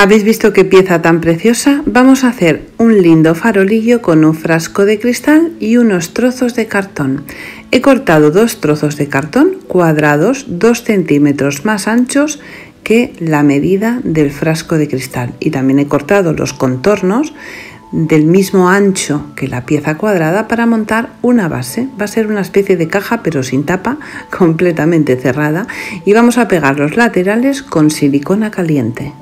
¿Habéis visto qué pieza tan preciosa? Vamos a hacer un lindo farolillo con un frasco de cristal y unos trozos de cartón. He cortado 2 trozos de cartón cuadrados 2 centímetros más anchos que la medida del frasco de cristal, y también he cortado los contornos del mismo ancho que la pieza cuadrada para montar una base. Va a ser una especie de caja pero sin tapa, completamente cerrada, y vamos a pegar los laterales con silicona caliente.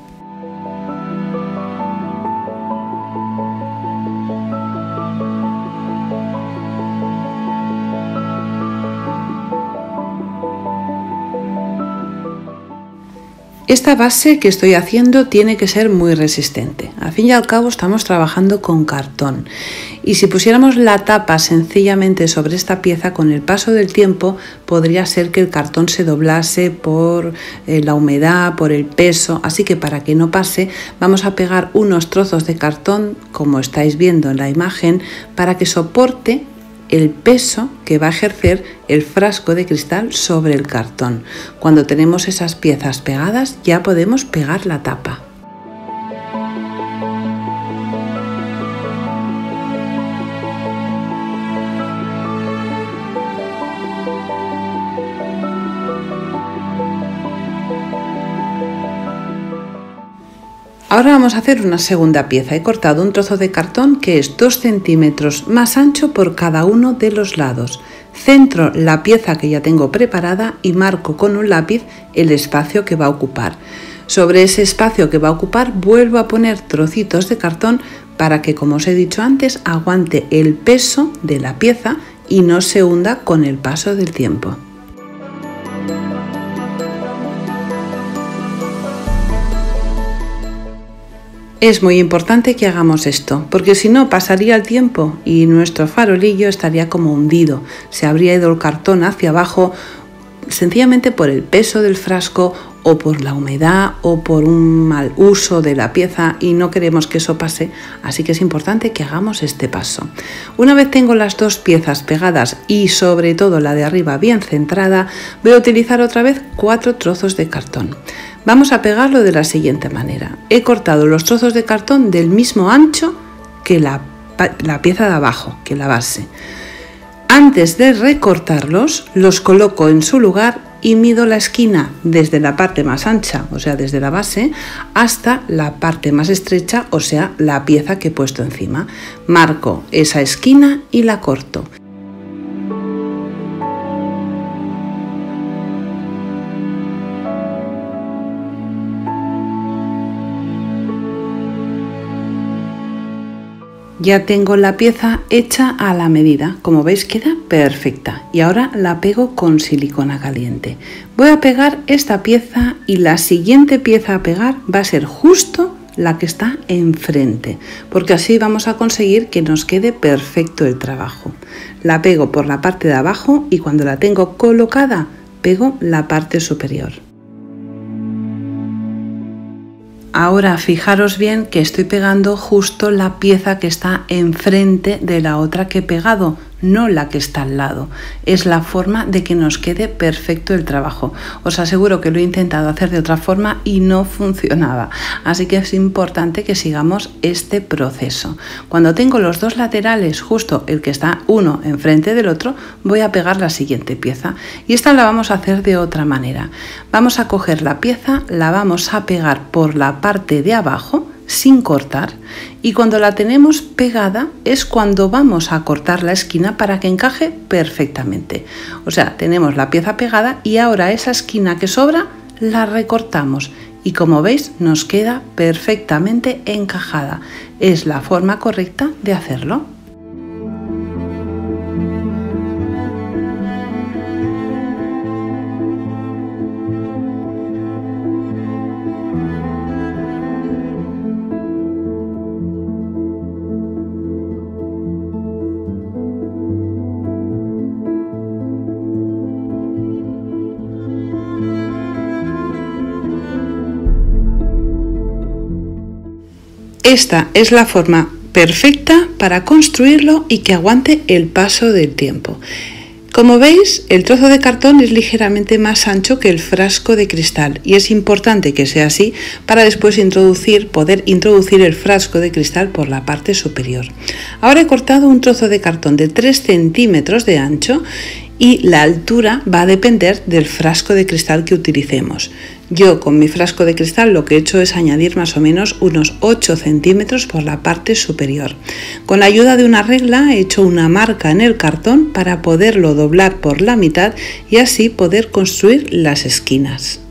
Esta base que estoy haciendo tiene que ser muy resistente. Al fin y al cabo estamos trabajando con cartón, y si pusiéramos la tapa sencillamente sobre esta pieza, con el paso del tiempo podría ser que el cartón se doblase por la humedad, por el peso. Así que para que no pase, vamos a pegar unos trozos de cartón, como estáis viendo en la imagen, para que soporte el peso que va a ejercer el frasco de cristal sobre el cartón. Cuando tenemos esas piezas pegadas, ya podemos pegar la tapa. Ahora vamos a hacer una segunda pieza. He cortado un trozo de cartón que es 2 centímetros más ancho por cada uno de los lados. Centro la pieza que ya tengo preparada y marco con un lápiz el espacio que va a ocupar. Sobre ese espacio que va a ocupar vuelvo a poner trocitos de cartón para que, como os he dicho antes, aguante el peso de la pieza y no se hunda con el paso del tiempo. Es muy importante que hagamos esto, porque si no pasaría el tiempo y nuestro farolillo estaría como hundido. Se habría ido el cartón hacia abajo sencillamente por el peso del frasco o por la humedad o por un mal uso de la pieza, y no queremos que eso pase, así que es importante que hagamos este paso. Una vez tengo las 2 piezas pegadas y sobre todo la de arriba bien centrada, voy a utilizar otra vez 4 trozos de cartón. Vamos a pegarlo de la siguiente manera. He cortado los trozos de cartón del mismo ancho que la pieza de abajo, que la base. Antes de recortarlos, los coloco en su lugar y mido la esquina desde la parte más ancha, o sea, desde la base, hasta la parte más estrecha, o sea, la pieza que he puesto encima. Marco esa esquina y la corto. Ya tengo la pieza hecha a la medida, como veis queda perfecta, y ahora la pego con silicona caliente. Voy a pegar esta pieza y la siguiente pieza a pegar va a ser justo la que está enfrente, porque así vamos a conseguir que nos quede perfecto el trabajo. La pego por la parte de abajo y cuando la tengo colocada pego la parte superior. Ahora fijaros bien que estoy pegando justo la pieza que está enfrente de la otra que he pegado, no la que está al lado. Es la forma de que nos quede perfecto el trabajo. Os aseguro que lo he intentado hacer de otra forma y no funcionaba, así que es importante que sigamos este proceso. Cuando tengo los 2 laterales, justo el que está uno enfrente del otro, voy a pegar la siguiente pieza, y esta la vamos a hacer de otra manera. Vamos a coger la pieza, la vamos a pegar por la parte de abajo sin cortar, y cuando la tenemos pegada es cuando vamos a cortar la esquina para que encaje perfectamente. O sea, tenemos la pieza pegada y ahora esa esquina que sobra la recortamos y, como veis, nos queda perfectamente encajada. Es la forma correcta de hacerlo. Esta es la forma perfecta para construirlo y que aguante el paso del tiempo. Como veis, el trozo de cartón es ligeramente más ancho que el frasco de cristal y es importante que sea así para después poder introducir el frasco de cristal por la parte superior. Ahora he cortado un trozo de cartón de 3 centímetros de ancho y la altura va a depender del frasco de cristal que utilicemos. Yo con mi frasco de cristal lo que he hecho es añadir más o menos unos 8 centímetros por la parte superior. Con la ayuda de una regla he hecho una marca en el cartón para poderlo doblar por la mitad y así poder construir las esquinas.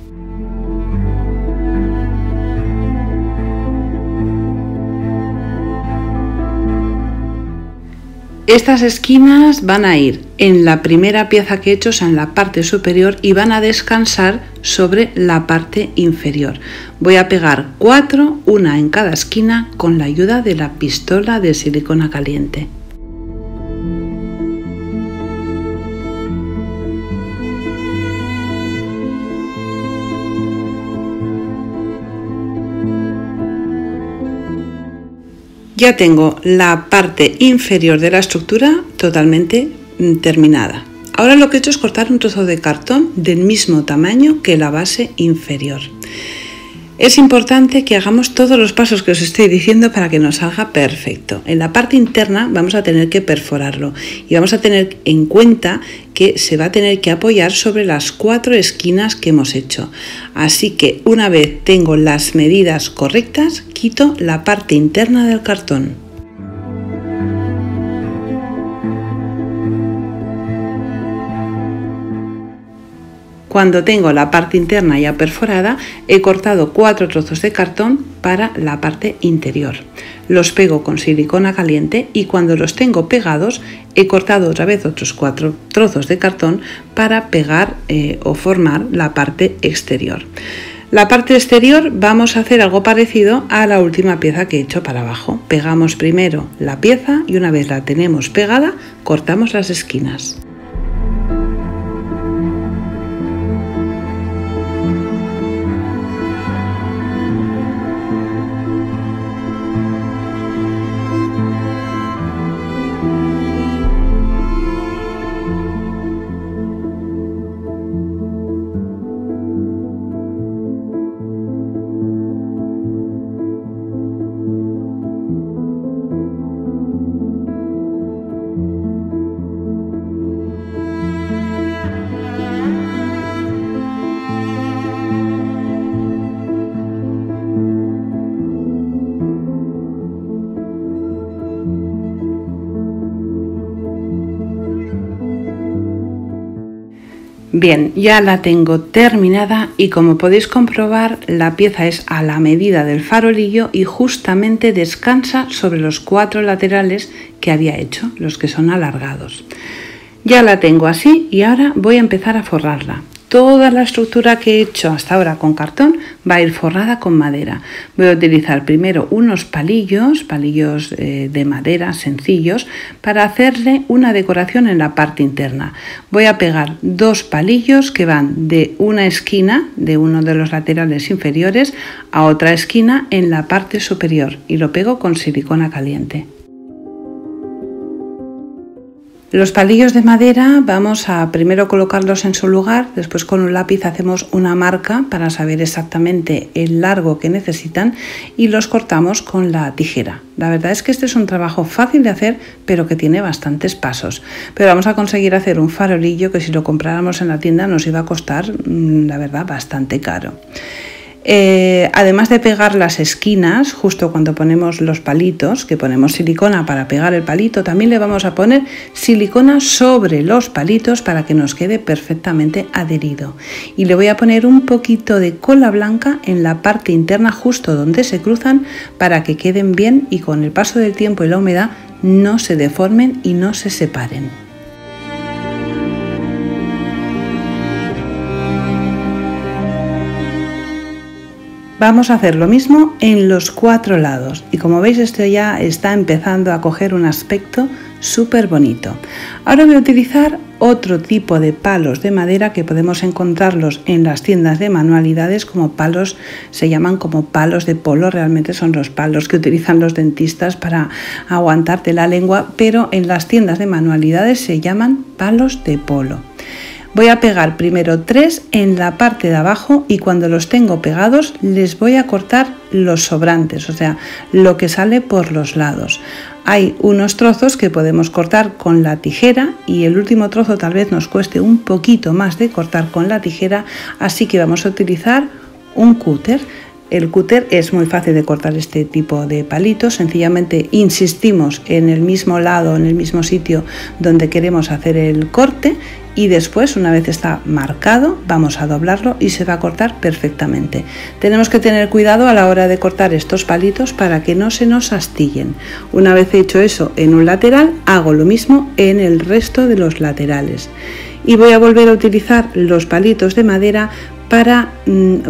Estas esquinas van a ir en la primera pieza que he hecho, o sea, en la parte superior, y van a descansar sobre la parte inferior. Voy a pegar 4, una en cada esquina, con la ayuda de la pistola de silicona caliente. Ya tengo la parte inferior de la estructura totalmente terminada. Ahora lo que he hecho es cortar un trozo de cartón del mismo tamaño que la base inferior. Es importante que hagamos todos los pasos que os estoy diciendo para que nos salga perfecto. En la parte interna vamos a tener que perforarlo y vamos a tener en cuenta que se va a tener que apoyar sobre las 4 esquinas que hemos hecho. Así que una vez tengo las medidas correctas, quito la parte interna del cartón. Cuando tengo la parte interna ya perforada, he cortado 4 trozos de cartón para la parte interior. Los pego con silicona caliente y cuando los tengo pegados, he cortado otra vez otros 4 trozos de cartón para pegar o formar la parte exterior. La parte exterior vamos a hacer algo parecido a la última pieza que he hecho para abajo. Pegamos primero la pieza y una vez la tenemos pegada, cortamos las esquinas. Bien, ya la tengo terminada y como podéis comprobar la pieza es a la medida del farolillo y justamente descansa sobre los 4 laterales que había hecho, los que son alargados. Ya la tengo así y ahora voy a empezar a forrarla. Toda la estructura que he hecho hasta ahora con cartón va a ir forrada con madera. Voy a utilizar primero unos palillos de madera sencillos para hacerle una decoración en la parte interna. Voy a pegar 2 palillos que van de una esquina de uno de los laterales inferiores a otra esquina en la parte superior y lo pego con silicona caliente. Los palillos de madera vamos a primero colocarlos en su lugar, después con un lápiz hacemos una marca para saber exactamente el largo que necesitan y los cortamos con la tijera. La verdad es que este es un trabajo fácil de hacer, pero que tiene bastantes pasos. Pero vamos a conseguir hacer un farolillo que si lo compráramos en la tienda nos iba a costar, la verdad, bastante caro. Además de pegar las esquinas, justo cuando ponemos los palitos, que ponemos silicona para pegar el palito, también le vamos a poner silicona sobre los palitos para que nos quede perfectamente adherido. Y le voy a poner un poquito de cola blanca en la parte interna, justo donde se cruzan, para que queden bien y con el paso del tiempo y la humedad no se deformen y no se separen. Vamos a hacer lo mismo en los 4 lados y como veis esto ya está empezando a coger un aspecto súper bonito. Ahora voy a utilizar otro tipo de palos de madera que podemos encontrarlos en las tiendas de manualidades como palos, se llaman como palos de polo, realmente son los palos que utilizan los dentistas para aguantarte la lengua, pero en las tiendas de manualidades se llaman palos de polo. Voy a pegar primero 3 en la parte de abajo y cuando los tengo pegados les voy a cortar los sobrantes, o sea, lo que sale por los lados. Hay unos trozos que podemos cortar con la tijera y el último trozo tal vez nos cueste un poquito más de cortar con la tijera, así que vamos a utilizar un cúter. El cúter es muy fácil de cortar este tipo de palitos, sencillamente insistimos en el mismo lado, en el mismo sitio donde queremos hacer el corte y después, una vez está marcado, vamos a doblarlo y se va a cortar perfectamente. Tenemos que tener cuidado a la hora de cortar estos palitos para que no se nos astillen. Una vez hecho eso en un lateral, hago lo mismo en el resto de los laterales. Y voy a volver a utilizar los palitos de madera para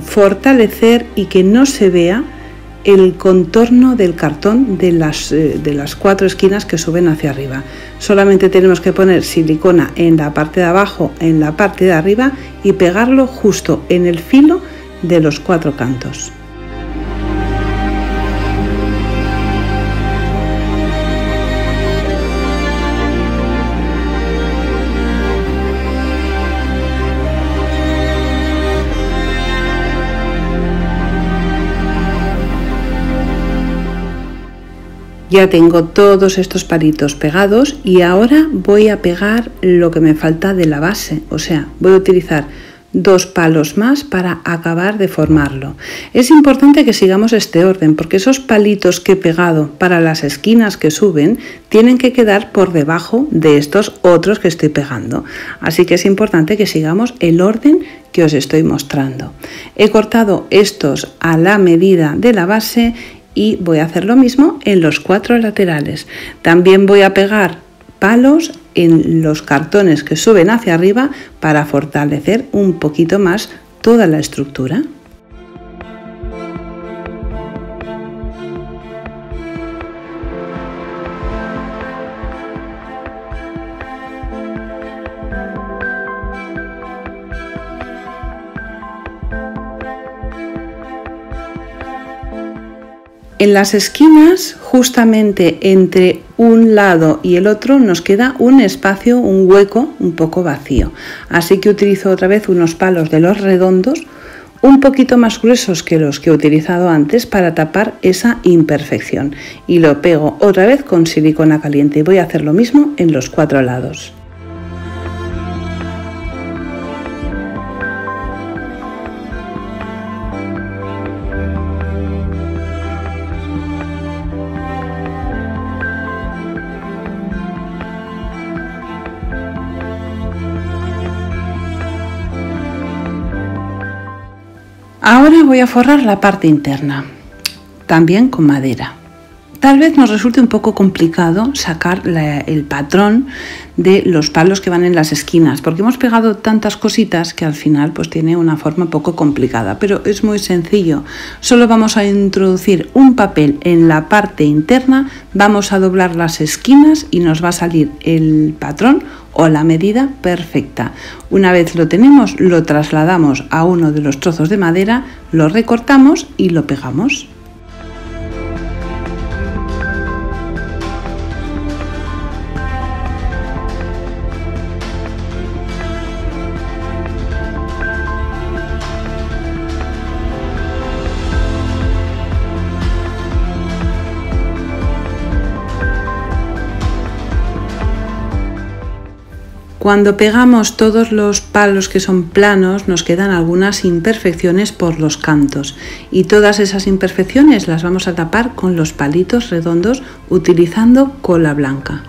fortalecer y que no se vea el contorno del cartón de las 4 esquinas que suben hacia arriba. Solamente tenemos que poner silicona en la parte de abajo, en la parte de arriba y pegarlo justo en el filo de los 4 cantos. Ya tengo todos estos palitos pegados y ahora voy a pegar lo que me falta de la base, o sea, voy a utilizar 2 palos más para acabar de formarlo. Es importante que sigamos este orden porque esos palitos que he pegado para las esquinas que suben tienen que quedar por debajo de estos otros que estoy pegando. Así que es importante que sigamos el orden que os estoy mostrando. He cortado estos a la medida de la base y voy a hacer lo mismo en los 4 laterales. También voy a pegar palos en los cartones que suben hacia arriba para fortalecer un poquito más toda la estructura. En las esquinas, justamente entre un lado y el otro, nos queda un espacio, un hueco un poco vacío. Así que utilizo otra vez unos palos de los redondos, un poquito más gruesos que los que he utilizado antes para tapar esa imperfección. Y lo pego otra vez con silicona caliente y voy a hacer lo mismo en los 4 lados. Ahora voy a forrar la parte interna, también con madera. Tal vez nos resulte un poco complicado sacar el patrón de los palos que van en las esquinas, porque hemos pegado tantas cositas que al final pues tiene una forma un poco complicada, pero es muy sencillo. Solo vamos a introducir un papel en la parte interna, vamos a doblar las esquinas y nos va a salir el patrón o la medida perfecta. Una vez lo tenemos, lo trasladamos a uno de los trozos de madera, lo recortamos y lo pegamos. Cuando pegamos todos los palos que son planos, nos quedan algunas imperfecciones por los cantos y todas esas imperfecciones las vamos a tapar con los palitos redondos utilizando cola blanca.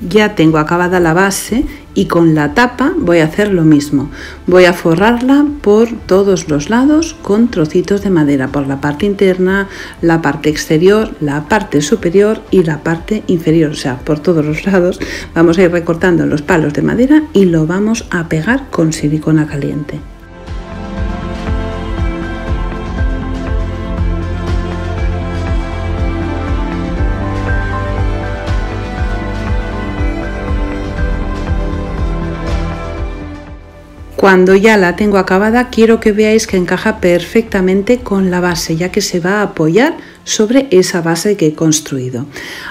Ya tengo acabada la base Y con la tapa voy a hacer lo mismo. Voy a forrarla por todos los lados con trocitos de madera, por la parte interna, la parte exterior, la parte superior y la parte inferior, o sea, por todos los lados. Vamos a ir recortando los palos de madera y lo vamos a pegar con silicona caliente. Cuando ya la tengo acabada, quiero que veáis que encaja perfectamente con la base, ya que se va a apoyar sobre esa base que he construido.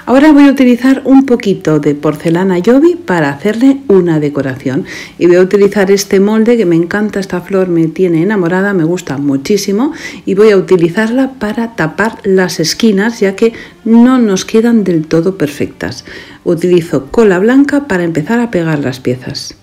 Ahora voy a utilizar un poquito de porcelana Jovi para hacerle una decoración. Y voy a utilizar este molde que me encanta, esta flor me tiene enamorada, me gusta muchísimo. Y voy a utilizarla para tapar las esquinas, ya que no nos quedan del todo perfectas. Utilizo cola blanca para empezar a pegar las piezas.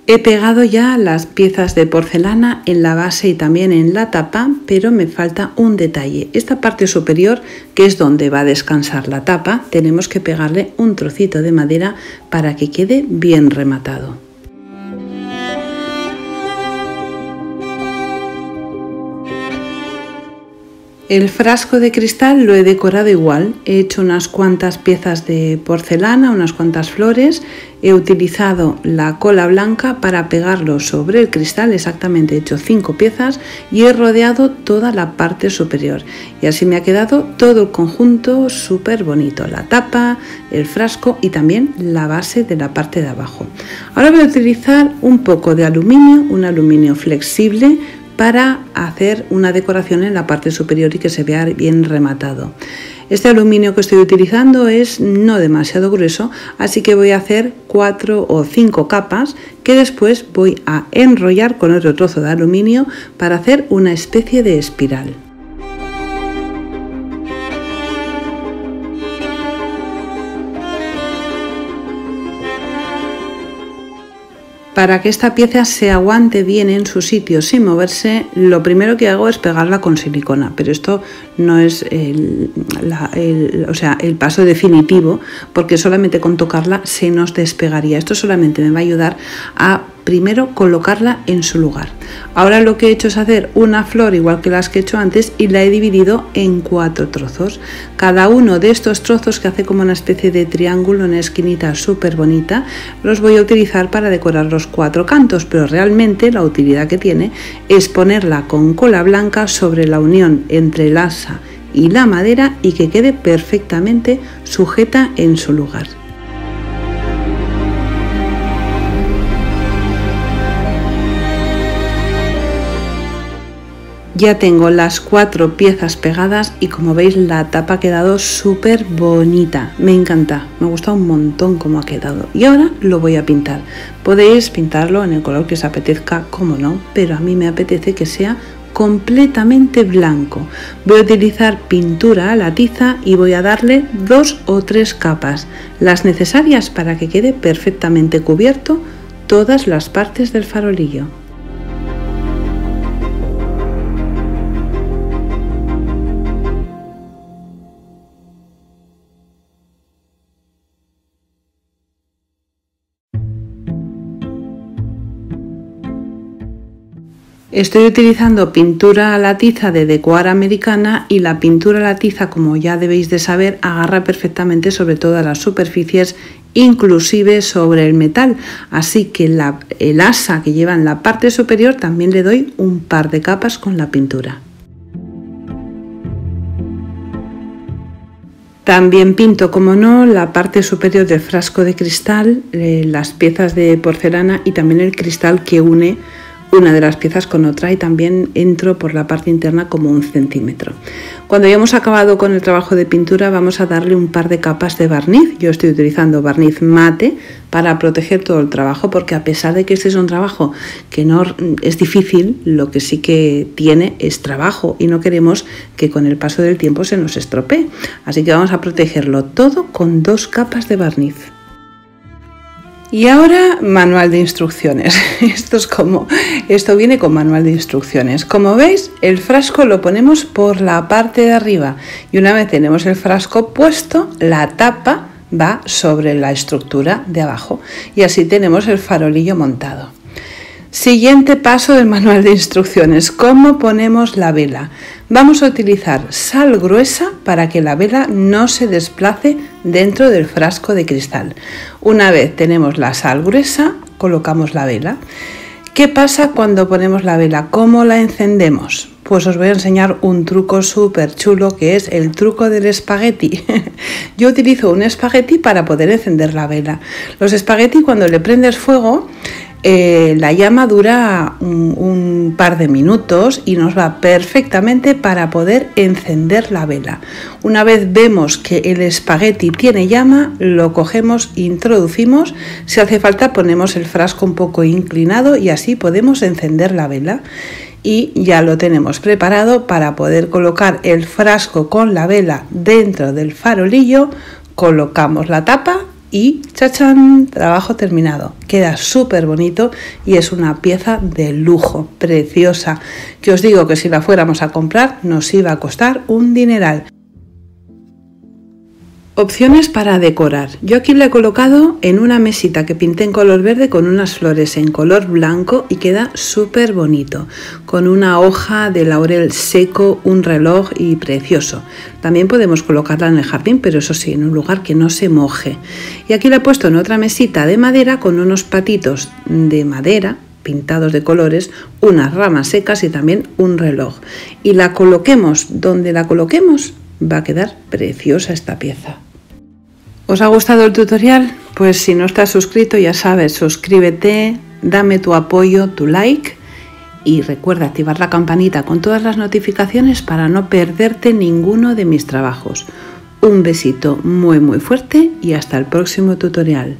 He pegado ya las piezas de porcelana en la base y también en la tapa, pero me falta un detalle. Esta parte superior, que es donde va a descansar la tapa, tenemos que pegarle un trocito de madera para que quede bien rematado. El frasco de cristal lo he decorado igual, he hecho unas cuantas piezas de porcelana, unas cuantas flores, he utilizado la cola blanca para pegarlo sobre el cristal, exactamente he hecho 5 piezas y he rodeado toda la parte superior y así me ha quedado todo el conjunto súper bonito, la tapa, el frasco y también la base de la parte de abajo. Ahora voy a utilizar un poco de aluminio, un aluminio flexible, para hacer una decoración en la parte superior y que se vea bien rematado. Este aluminio que estoy utilizando es no demasiado grueso, así que voy a hacer 4 o 5 capas que después voy a enrollar con otro trozo de aluminio para hacer una especie de espiral. Para que esta pieza se aguante bien en su sitio sin moverse, lo primero que hago es pegarla con silicona, pero esto no es el paso definitivo, porque solamente con tocarla se nos despegaría. Esto solamente me va a ayudar a primero colocarla en su lugar. Ahora lo que he hecho es hacer una flor igual que las que he hecho antes y la he dividido en 4 trozos. Cada uno de estos trozos, que hace como una especie de triángulo, una esquinita súper bonita, los voy a utilizar para decorar los 4 cantos, pero realmente la utilidad que tiene es ponerla con cola blanca sobre la unión entre el asa y la madera y que quede perfectamente sujeta en su lugar. Ya tengo las 4 piezas pegadas y como veis la tapa ha quedado súper bonita, me encanta, me gusta un montón cómo ha quedado. Y ahora lo voy a pintar, podéis pintarlo en el color que os apetezca, como no, pero a mí me apetece que sea completamente blanco. Voy a utilizar pintura a la tiza y voy a darle 2 o 3 capas, las necesarias para que quede perfectamente cubierto todas las partes del farolillo. Estoy utilizando pintura a la tiza de Decoar Americana y la pintura a la tiza, como ya debéis de saber, agarra perfectamente sobre todas las superficies, inclusive sobre el metal, así que el asa que lleva en la parte superior también le doy un par de capas con la pintura. También pinto, como no, la parte superior del frasco de cristal, las piezas de porcelana y también el cristal que une una de las piezas con otra y también entro por la parte interna como 1 centímetro. Cuando ya hemos acabado con el trabajo de pintura vamos a darle un par de capas de barniz. Yo estoy utilizando barniz mate para proteger todo el trabajo, porque a pesar de que este es un trabajo que no es difícil, lo que sí que tiene es trabajo y no queremos que con el paso del tiempo se nos estropee. Así que vamos a protegerlo todo con 2 capas de barniz. Y ahora manual de instrucciones. Esto viene con manual de instrucciones. Como veis, el frasco lo ponemos por la parte de arriba y una vez tenemos el frasco puesto, la tapa va sobre la estructura de abajo y así tenemos el farolillo montado. Siguiente paso del manual de instrucciones, ¿cómo ponemos la vela? Vamos a utilizar sal gruesa para que la vela no se desplace dentro del frasco de cristal. Una vez tenemos la sal gruesa, colocamos la vela. ¿Qué pasa cuando ponemos la vela? ¿Cómo la encendemos? Pues os voy a enseñar un truco súper chulo que es el truco del espagueti. Yo utilizo un espagueti para poder encender la vela. Los espagueti, cuando le prendes fuego, la llama dura un par de minutos y nos va perfectamente para poder encender la vela. Una vez vemos que el espagueti tiene llama, lo cogemos, introducimos, si hace falta ponemos el frasco un poco inclinado y así podemos encender la vela. Y ya lo tenemos preparado para poder colocar el frasco con la vela dentro del farolillo, colocamos la tapa y ¡chachán! Trabajo terminado. Queda súper bonito y es una pieza de lujo, preciosa, que os digo que si la fuéramos a comprar nos iba a costar un dineral. Opciones para decorar. Yo aquí le he colocado en una mesita que pinté en color verde con unas flores en color blanco y queda súper bonito, con una hoja de laurel seco, un reloj y precioso. También podemos colocarla en el jardín, pero eso sí, en un lugar que no se moje. Y aquí la he puesto en otra mesita de madera con unos patitos de madera pintados de colores, unas ramas secas y también un reloj. Y la coloquemos donde la coloquemos, va a quedar preciosa esta pieza. ¿Os ha gustado el tutorial? Pues si no estás suscrito, ya sabes, suscríbete, dame tu apoyo, tu like y recuerda activar la campanita con todas las notificaciones para no perderte ninguno de mis trabajos. Un besito muy fuerte y hasta el próximo tutorial.